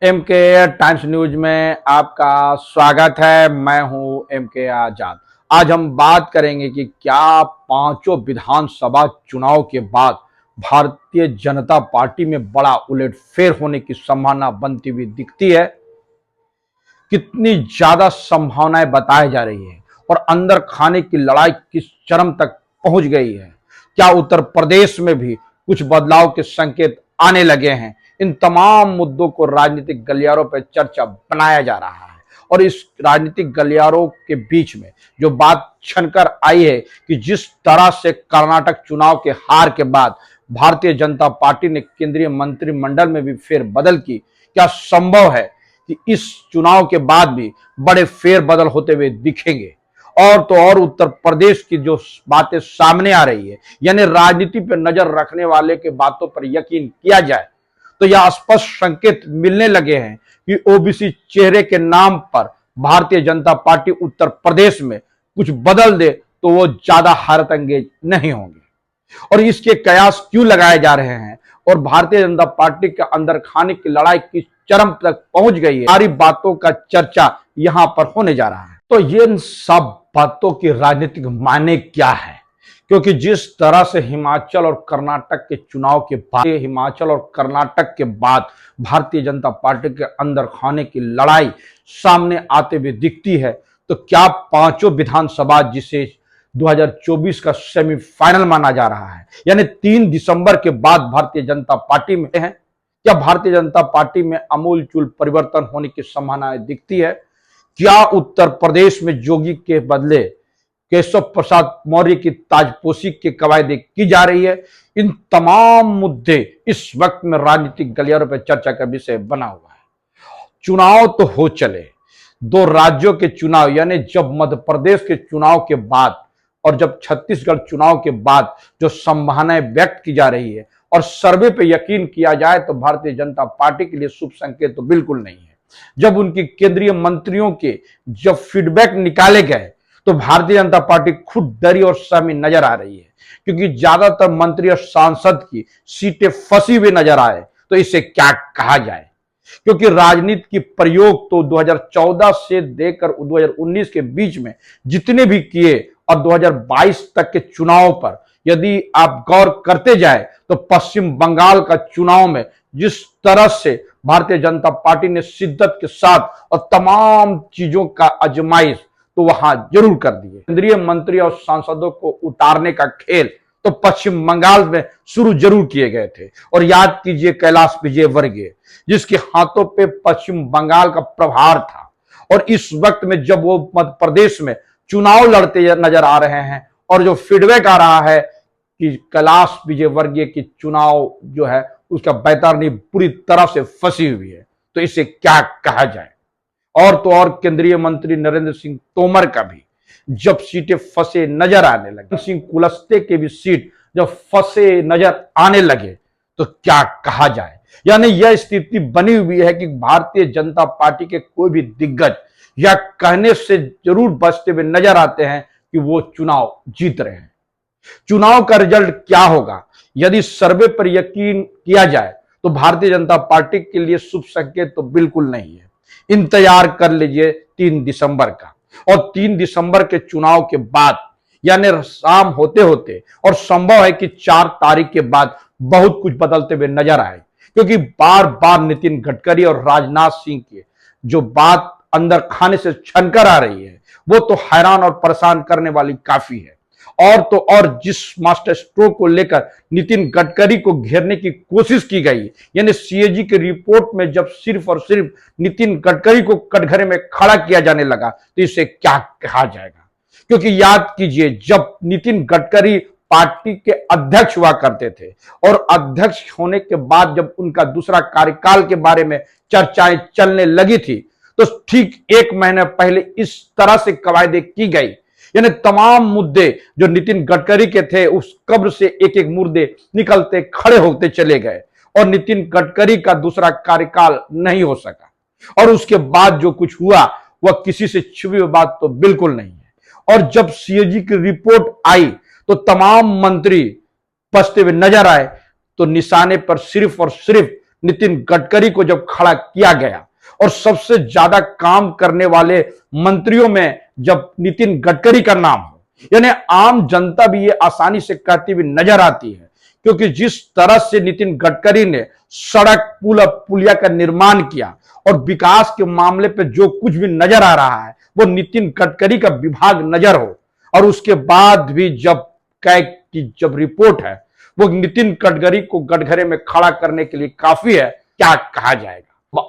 MK times news में आपका स्वागत है। मैं हूं एमके आजाद। आज हम बात करेंगे कि क्या पांचों विधानसभा चुनाव के बाद भारतीय जनता पार्टी में बड़ा उलटफेर होने की संभावना बनती हुई दिखती है। कितनी ज्यादा संभावनाएं बताई जा रही है और अंदर खाने की लड़ाई किस चरम तक पहुंच गई है। क्या उत्तर प्रदेश में भी कुछ बदलाव के संकेत आने लगे हैं। इन तमाम मुद्दों को राजनीतिक गलियारों पर चर्चा बनाया जा रहा है और इस राजनीतिक गलियारों के बीच में जो बात छनकर आई है कि जिस तरह से कर्नाटक चुनाव के हार के बाद भारतीय जनता पार्टी ने केंद्रीय मंत्रिमंडल में भी फेरबदल की, क्या संभव है कि इस चुनाव के बाद भी बड़े फेरबदल होते हुए दिखेंगे। और तो और उत्तर प्रदेश की जो बातें सामने आ रही है, यानी राजनीति पर नजर रखने वाले के बातों पर यकीन किया जाए तो यह स्पष्ट संकेत मिलने लगे हैं कि ओबीसी चेहरे के नाम पर भारतीय जनता पार्टी उत्तर प्रदेश में कुछ बदल दे तो वो ज्यादा हैरत अंगेज नहीं होंगे। और इसके कयास क्यों लगाए जा रहे हैं और भारतीय जनता पार्टी के अंदर खाने की लड़ाई किस चरम तक पहुंच गई है, सारी बातों का चर्चा यहां पर होने जा रहा है। तो ये सब बातों की राजनीतिक मायने क्या है, क्योंकि जिस तरह से हिमाचल और कर्नाटक के चुनाव के बाद भारतीय जनता पार्टी के अंदर खाने की लड़ाई सामने आते हुए दिखती है, तो क्या पांचों विधानसभा जिसे 2024 का सेमीफाइनल माना जा रहा है, यानी 3 दिसंबर के बाद भारतीय जनता पार्टी में है, क्या भारतीय जनता पार्टी में आमूलचूल परिवर्तन होने की संभावना दिखती है। क्या उत्तर प्रदेश में जोगी के बदले केशव प्रसाद मौर्य की ताजपोशी की कवायद की जा रही है। इन तमाम मुद्दे इस वक्त में राजनीतिक गलियारों पर चर्चा का विषय बना हुआ है। चुनाव तो हो चले, 2 राज्यों के चुनाव, यानी जब मध्य प्रदेश के चुनाव के बाद और जब छत्तीसगढ़ चुनाव के बाद जो संभावनाएं व्यक्त की जा रही है और सर्वे पे यकीन किया जाए तो भारतीय जनता पार्टी के लिए शुभ संकेत तो बिल्कुल नहीं है। जब उनकी केंद्रीय मंत्रियों के जब फीडबैक निकाले गए तो भारतीय जनता पार्टी खुद डरी और सहमी नजर आ रही है, क्योंकि ज्यादातर मंत्री और सांसद की सीटें फंसी हुई नजर आए तो इसे क्या कहा जाए। क्योंकि राजनीति की प्रयोग तो 2014 से देकर 2019 के बीच में जितने भी किए और 2022 तक के चुनाव पर यदि आप गौर करते जाए तो पश्चिम बंगाल का चुनाव में जिस तरह से भारतीय जनता पार्टी ने शिद्दत के साथ और तमाम चीजों का आजमाइश तो वहां जरूर कर दिए। केंद्रीय मंत्री और सांसदों को उतारने का खेल तो पश्चिम बंगाल में शुरू जरूर किए गए थे। और याद कीजिए कैलाश विजयवर्गीय, जिसके हाथों पे पश्चिम बंगाल का प्रभार था, और इस वक्त में जब वो मध्य प्रदेश में चुनाव लड़ते नजर आ रहे हैं और जो फीडबैक आ रहा है कि कैलाश विजयवर्गीय की चुनाव जो है उसका बैतरनी पूरी तरह से फंसी हुई है, तो इसे क्या कहा जाए। और तो और केंद्रीय मंत्री नरेंद्र सिंह तोमर का भी जब सीटें फंसे नजर आने लगे, सिंह कुलस्ते के भी सीट जब फंसे नजर आने लगे तो क्या कहा जाए। यानी यह स्थिति बनी हुई है कि भारतीय जनता पार्टी के कोई भी दिग्गज या कहने से जरूर बचते हुए नजर आते हैं कि वो चुनाव जीत रहे हैं। चुनाव का रिजल्ट क्या होगा, यदि सर्वे पर यकीन किया जाए तो भारतीय जनता पार्टी के लिए शुभ संकेत तो बिल्कुल नहीं है। इंतजार कर लीजिए 3 दिसंबर का, और 3 दिसंबर के चुनाव के बाद यानी शाम होते होते और संभव है कि 4 तारीख के बाद बहुत कुछ बदलते हुए नजर आए, क्योंकि बार बार नितिन गडकरी और राजनाथ सिंह की जो बात अंदर खाने से छनकर आ रही है वो तो हैरान और परेशान करने वाली काफी है। और तो और जिस मास्टर स्ट्रोक को लेकर नितिन गडकरी को घेरने की कोशिश की गई, यानी सीएजी की रिपोर्ट में जब सिर्फ और सिर्फ नितिन गडकरी को कटघरे में खड़ा किया जाने लगा तो इसे क्या कहा जाएगा। क्योंकि याद कीजिए जब नितिन गडकरी पार्टी के अध्यक्ष हुआ करते थे और अध्यक्ष होने के बाद जब उनका दूसरा कार्यकाल के बारे में चर्चाएं चलने लगी थी तो ठीक 1 महीने पहले इस तरह से कवायदे की गई, यानी तमाम मुद्दे जो नितिन गडकरी के थे उस कब्र से एक एक मुर्दे निकलते खड़े होते चले गए और नितिन गडकरी का दूसरा कार्यकाल नहीं हो सका। और उसके बाद जो कुछ हुआ वह किसी से छुपी हुई बात तो बिल्कुल नहीं है। और जब सीएजी की रिपोर्ट आई तो तमाम मंत्री बचते हुए नजर आए तो निशाने पर सिर्फ और सिर्फ नितिन गडकरी को जब खड़ा किया गया और सबसे ज्यादा काम करने वाले मंत्रियों में जब नितिन गडकरी का नाम हो, यानी आम जनता भी ये आसानी से कहती हुई नजर आती है, क्योंकि जिस तरह से नितिन गडकरी ने सड़क पुल पुलिया का निर्माण किया और विकास के मामले पे जो कुछ भी नजर आ रहा है वो नितिन गडकरी का विभाग नजर हो, और उसके बाद भी जब कैग की जब रिपोर्ट है वो नितिन गडकरी को गठघरे में खड़ा करने के लिए काफी है, क्या कहा जाएगा।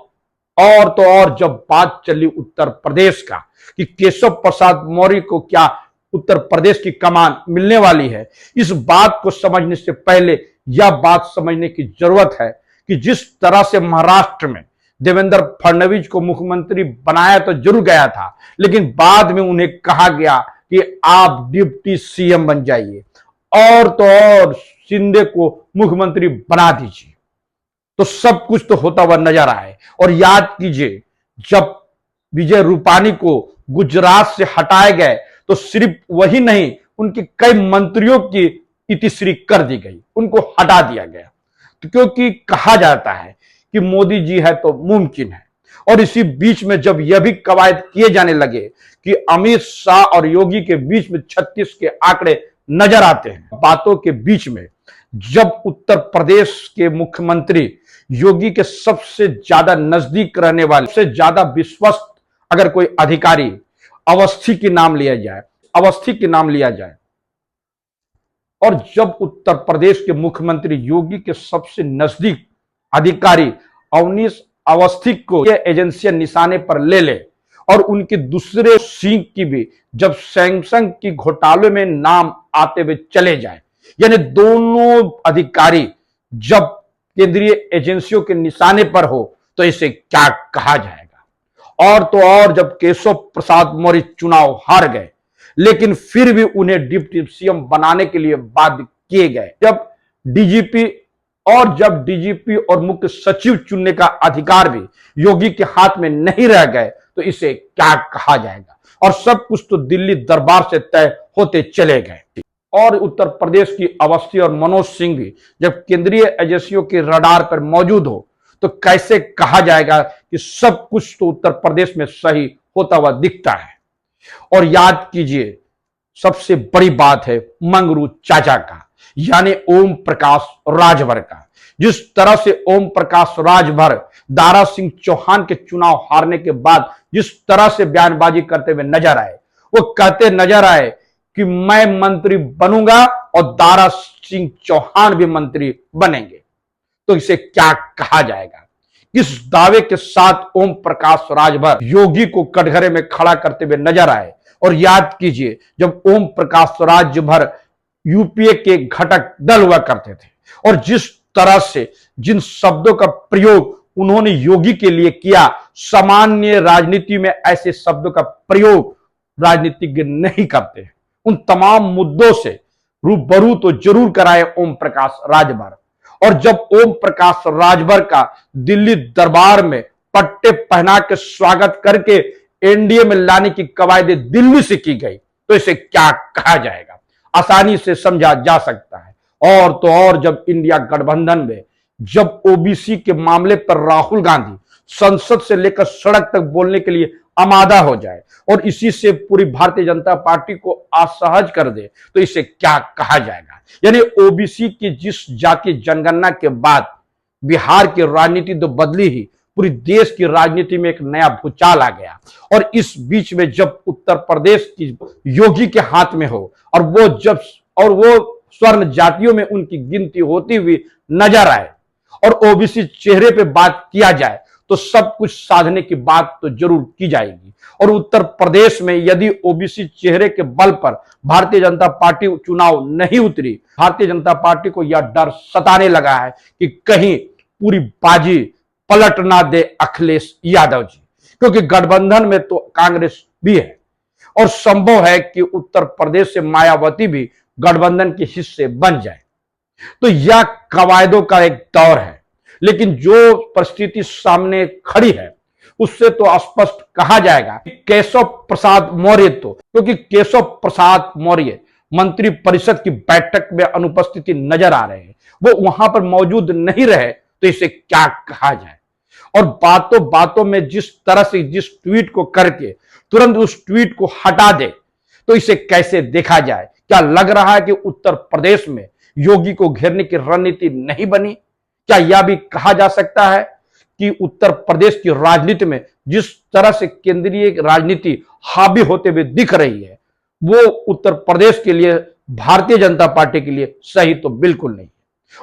और तो और जब बात चली उत्तर प्रदेश का कि केशव प्रसाद मौर्य को क्या उत्तर प्रदेश की कमान मिलने वाली है, इस बात को समझने से पहले यह बात समझने की जरूरत है कि जिस तरह से महाराष्ट्र में देवेंद्र फडणवीस को मुख्यमंत्री बनाया तो जरूर गया था, लेकिन बाद में उन्हें कहा गया कि आप डिप्टी सीएम बन जाइए और तो और शिंदे को मुख्यमंत्री बना दीजिए, तो सब कुछ तो होता हुआ नजर आए। और याद कीजिए जब विजय रूपानी को गुजरात से हटाए गए तो सिर्फ वही नहीं, उनके कई मंत्रियों की इतिश्री कर दी गई, उनको हटा दिया गया, तो क्योंकि कहा जाता है कि मोदी जी है तो मुमकिन है। और इसी बीच में जब यह भी कवायद किए जाने लगे कि अमित शाह और योगी के बीच में 36 के आंकड़े नजर आते हैं, बातों के बीच में जब उत्तर प्रदेश के मुख्यमंत्री योगी के सबसे ज्यादा नजदीक रहने वाले, सबसे ज्यादा विश्वस्त अगर कोई अधिकारी अवस्थी के नाम लिया जाए, अवस्थी के नाम लिया जाए, और जब उत्तर प्रदेश के मुख्यमंत्री योगी के सबसे नजदीक अधिकारी अवनीश अवस्थी को ये एजेंसियां निशाने पर ले ले और उनके दूसरे सिंह की भी जब सैमसंग की घोटाले में नाम आते हुए चले जाए, यानी दोनों अधिकारी जब केंद्रीय एजेंसियों के निशाने पर हो तो इसे क्या कहा जाएगा। और तो और जब केशव प्रसाद मौर्य चुनाव हार गए लेकिन फिर भी उन्हें डिप्टी सीएम बनाने के लिए बाध्य किए गए, जब डीजीपी और मुख्य सचिव चुनने का अधिकार भी योगी के हाथ में नहीं रह गए तो इसे क्या कहा जाएगा। और सब कुछ तो दिल्ली दरबार से तय होते चले गए। और उत्तर प्रदेश की अवस्थी और मनोज सिंह भी जब केंद्रीय एजेंसियों के रडार पर मौजूद हो तो कैसे कहा जाएगा कि सब कुछ तो उत्तर प्रदेश में सही होता हुआ दिखता है। और याद कीजिए सबसे बड़ी बात है मंगरू चाचा का, यानी ओम प्रकाश राजभर का। जिस तरह से ओम प्रकाश राजभर दारा सिंह चौहान के चुनाव हारने के बाद जिस तरह से बयानबाजी करते हुए नजर आए, वो कहते नजर आए कि मैं मंत्री बनूंगा और दारा सिंह चौहान भी मंत्री बनेंगे, तो इसे क्या कहा जाएगा। इस दावे के साथ ओम प्रकाश राजभर योगी को कटघरे में खड़ा करते हुए नजर आए। और याद कीजिए जब ओम प्रकाश राजभर यूपीए के घटक दल हुआ करते थे और जिस तरह से जिन शब्दों का प्रयोग उन्होंने योगी के लिए किया, सामान्य राजनीति में ऐसे शब्दों का प्रयोग राजनीतिज्ञ नहीं करते। उन तमाम मुद्दों से रूबरू तो जरूर कराए ओम प्रकाश राजभर। और जब ओम प्रकाश राजभर का दिल्ली दरबार में पट्टे पहना के स्वागत करके एनडीए में लाने की कवायद दिल्ली से की गई तो इसे क्या कहा जाएगा, आसानी से समझा जा सकता है। और तो और जब इंडिया गठबंधन में जब ओबीसी के मामले पर राहुल गांधी संसद से लेकर सड़क तक बोलने के लिए आमादा हो जाए और इसी से पूरी भारतीय जनता पार्टी को असहज कर दे तो इसे क्या कहा जाएगा। यानी ओबीसी की जिस जाति जनगणना के बाद बिहार की राजनीति तो बदली ही, पूरी देश की राजनीति में एक नया भूचाल आ गया। और इस बीच में जब उत्तर प्रदेश की योगी के हाथ में हो और वो स्वर्ण जातियों में उनकी गिनती होती हुई नजर आए और ओबीसी चेहरे पे बात किया जाए तो सब कुछ साधने की बात तो जरूर की जाएगी। और उत्तर प्रदेश में यदि ओबीसी चेहरे के बल पर भारतीय जनता पार्टी चुनाव नहीं उतरी, भारतीय जनता पार्टी को यह डर सताने लगा है कि कहीं पूरी बाजी पलट ना दे अखिलेश यादव जी, क्योंकि गठबंधन में तो कांग्रेस भी है और संभव है कि उत्तर प्रदेश से मायावती भी गठबंधन के हिस्से बन जाए। तो यह कवायदों का एक दौर है, लेकिन जो परिस्थिति सामने खड़ी है उससे तो स्पष्ट कहा जाएगा केशव प्रसाद मौर्य, तो क्योंकि केशव प्रसाद मौर्य मंत्री परिषद की बैठक में अनुपस्थिति नजर आ रहे हैं, वो वहां पर मौजूद नहीं रहे तो इसे क्या कहा जाए। और बातों बातों में जिस तरह से जिस ट्वीट को करके तुरंत उस ट्वीट को हटा दे, तो इसे कैसे देखा जाए। क्या लग रहा है कि उत्तर प्रदेश में योगी को घेरने की रणनीति नहीं बनी? क्या यह भी कहा जा सकता है कि उत्तर प्रदेश की राजनीति में जिस तरह से केंद्रीय राजनीति हावी होते हुए दिख रही है, वो उत्तर प्रदेश के लिए, भारतीय जनता पार्टी के लिए सही तो बिल्कुल नहीं।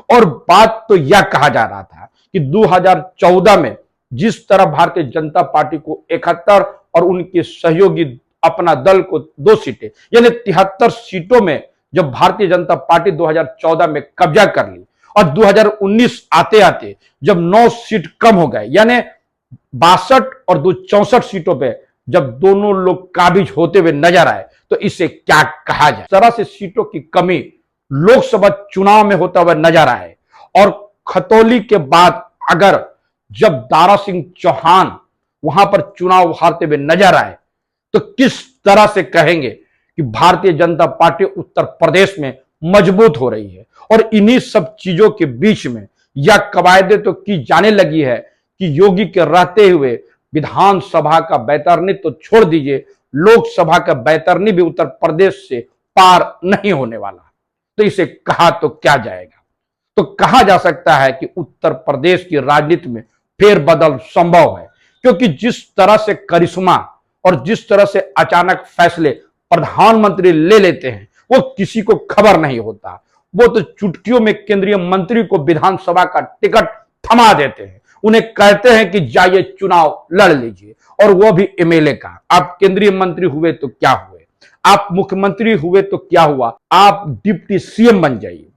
और बात तो यह कहा जा रहा था कि 2014 में जिस तरह भारतीय जनता पार्टी को 71 और उनके सहयोगी अपना दल को 2 सीटें यानी 73 सीटों में जब भारतीय जनता पार्टी 2014 में कब्जा कर ली और 2019 आते आते जब 9 सीट कम हो गए यानी 62 और 64 सीटों पे जब दोनों लोग काबिज होते हुए नजर आए, तो इसे क्या कहा जाए। तरह से सीटों की कमी लोकसभा चुनाव में होता हुआ नजर आए और खतौली के बाद अगर जब दारा सिंह चौहान वहां पर चुनाव हारते हुए नजर आए, तो किस तरह से कहेंगे कि भारतीय जनता पार्टी उत्तर प्रदेश में मजबूत हो रही है। और इन्हीं सब चीजों के बीच में यह कवायदे तो की जाने लगी है कि योगी के रहते हुए विधानसभा का बैतरनी तो छोड़ दीजिए, लोकसभा का बैतरनी भी उत्तर प्रदेश से पार नहीं होने वाला। तो इसे कहा तो क्या जाएगा। तो कहा जा सकता है कि उत्तर प्रदेश की राजनीति में फेरबदल संभव है, क्योंकि जिस तरह से करिश्मा और जिस तरह से अचानक फैसले प्रधानमंत्री ले लेते हैं, वो किसी को खबर नहीं होता। वो तो चुटकियों में केंद्रीय मंत्री को विधानसभा का टिकट थमा देते हैं, उन्हें कहते हैं कि जाइए चुनाव लड़ लीजिए, और वो भी एमएलए का। आप केंद्रीय मंत्री हुए तो क्या हुए, आप मुख्यमंत्री हुए तो क्या हुआ, आप डिप्टी सीएम बन जाइए।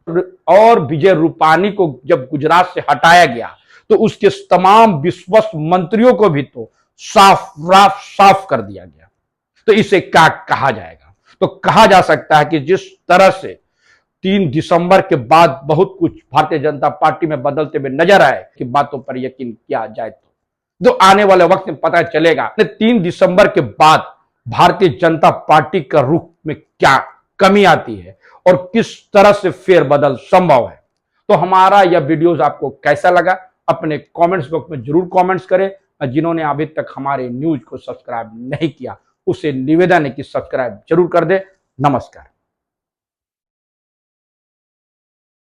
और विजय रूपानी को जब गुजरात से हटाया गया, तो उसके तमाम विश्वस्त मंत्रियों को भी तो साफ कर दिया गया। तो इसे क्या कहा जाएगा। तो कहा जा सकता है कि जिस तरह से 3 दिसंबर के बाद बहुत कुछ भारतीय जनता पार्टी में बदलते हुए नजर आए कि बातों पर यकीन किया जाए तो आने वाले वक्त में पता चलेगा 3 दिसंबर के बाद भारतीय जनता पार्टी का रुख में क्या कमी आती है और किस तरह से फेरबदल संभव है। तो हमारा यह वीडियोस आपको कैसा लगा, अपने कमेंट्स बॉक्स में जरूर कमेंट्स करें। जिन्होंने अभी तक हमारे न्यूज को सब्सक्राइब नहीं किया, उसे निवेदन है कि सब्सक्राइब जरूर कर दे। नमस्कार।